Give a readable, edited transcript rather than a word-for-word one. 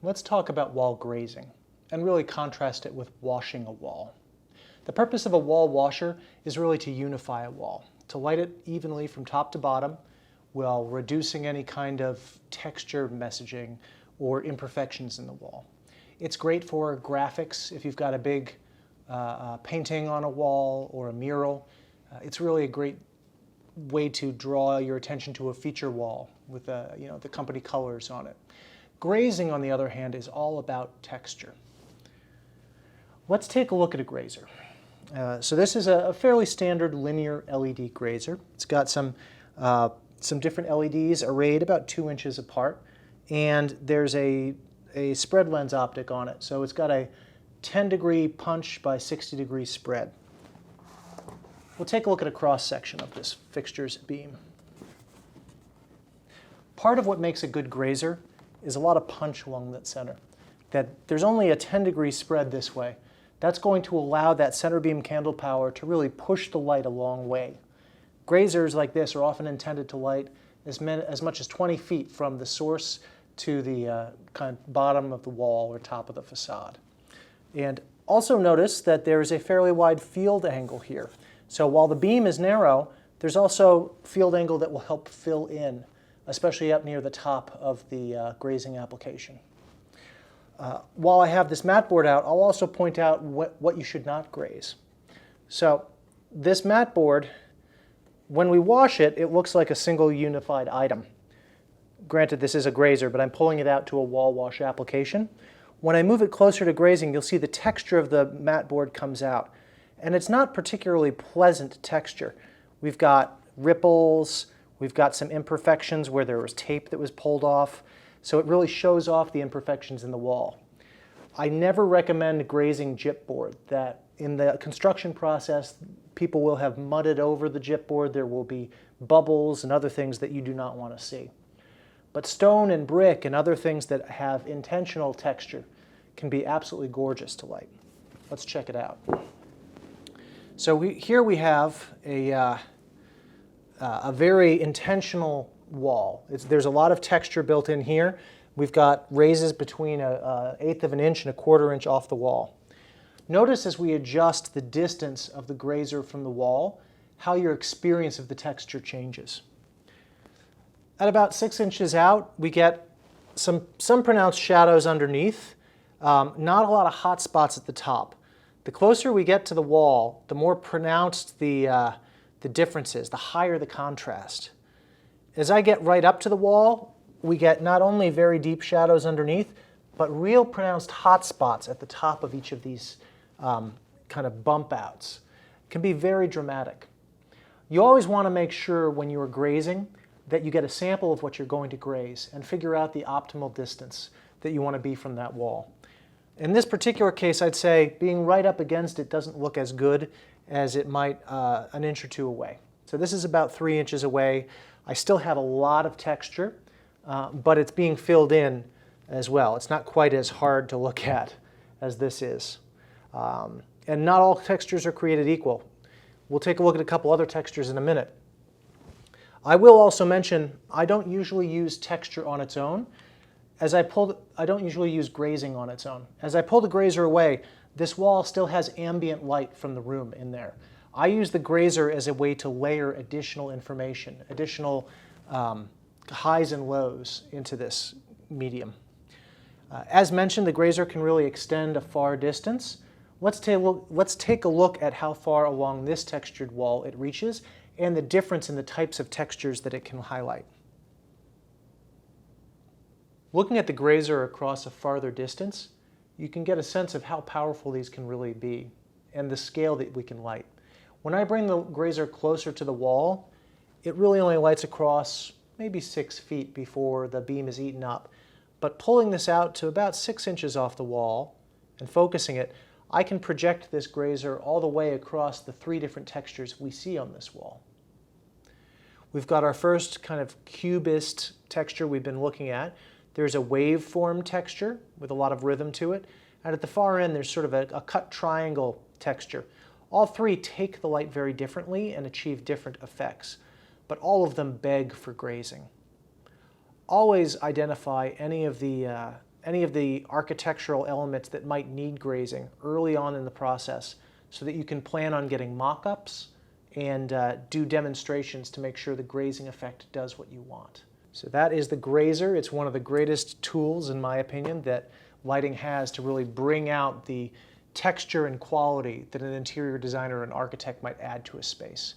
let's talk about wall grazing and really contrast it with washing a wall. The purpose of a wall washer is really to unify a wall, to light it evenly from top to bottom while reducing any kind of texture messaging or imperfections in the wall. It's great for graphics if you've got a big painting on a wall or a mural. It's really a great way to draw your attention to a feature wall with the company colors on it. Grazing, on the other hand, is all about texture. Let's take a look at a grazer. So this is a fairly standard linear LED grazer. It's got some different LEDs arrayed about 2 inches apart, and there's a spread lens optic on it. So it's got a 10-degree punch by 60-degree spread. We'll take a look at a cross-section of this fixture's beam. Part of what makes a good grazer is a lot of punch along that center. That there's only a 10-degree spread this way. That's going to allow that center beam candle power to really push the light a long way. Grazers like this are often intended to light as much as 20 feet from the source to the kind of bottom of the wall or top of the facade. And also notice that there is a fairly wide field angle here. So while the beam is narrow, there's also field angle that will help fill in, especially up near the top of the grazing application. While I have this mat board out, I'll also point out what you should not graze. So this mat board, when we wash it, it looks like a single unified item. Granted, this is a grazer, but I'm pulling it out to a wall wash application. When I move it closer to grazing, you'll see the texture of the mat board comes out. And it's not particularly pleasant texture. We've got ripples, we've got some imperfections where there was tape that was pulled off, so it really shows off the imperfections in the wall. I never recommend grazing gypboard. That in the construction process, people will have mudded over the gypboard. There will be bubbles and other things that you do not want to see. But stone and brick and other things that have intentional texture can be absolutely gorgeous to light. Let's check it out. So here we have a very intentional wall. There's a lot of texture built in here. We've got raises between an 1/8 of an inch and a 1/4 inch off the wall. Notice as we adjust the distance of the grazer from the wall, how your experience of the texture changes. At about 6 inches out, we get some pronounced shadows underneath, not a lot of hot spots at the top. The closer we get to the wall, the more pronounced the difference is, the higher the contrast. As I get right up to the wall, we get not only very deep shadows underneath, but real pronounced hot spots at the top of each of these kind of bump outs. It can be very dramatic. You always want to make sure when you are grazing that you get a sample of what you're going to graze and figure out the optimal distance that you want to be from that wall. In this particular case, I'd say being right up against it doesn't look as good as it might an inch or two away. So this is about 3 inches away. I still have a lot of texture, but it's being filled in as well. It's not quite as hard to look at as this is. And not all textures are created equal. We'll take a look at a couple other textures in a minute. I will also mention I don't usually use texture on its own. I don't usually use grazing on its own. As I pull the grazer away, this wall still has ambient light from the room in there. I use the grazer as a way to layer additional information, additional highs and lows into this medium. As mentioned, the grazer can really extend a far distance. Let's take a look at how far along this textured wall it reaches and the difference in the types of textures that it can highlight. Looking at the grazer across a farther distance, you can get a sense of how powerful these can really be and the scale that we can light. When I bring the grazer closer to the wall, it really only lights across maybe 6 feet before the beam is eaten up. But pulling this out to about 6 inches off the wall and focusing it, I can project this grazer all the way across the 3 different textures we see on this wall. We've got our first kind of cubist texture we've been looking at. There's a waveform texture with a lot of rhythm to it. And at the far end, there's sort of a cut triangle texture. All 3 take the light very differently and achieve different effects, but all of them beg for grazing. Always identify any of the any of the architectural elements that might need grazing early on in the process so that you can plan on getting mock-ups and do demonstrations to make sure the grazing effect does what you want. So that is the grazer. It's one of the greatest tools, in my opinion, that lighting has to really bring out the texture and quality that an interior designer or an architect might add to a space.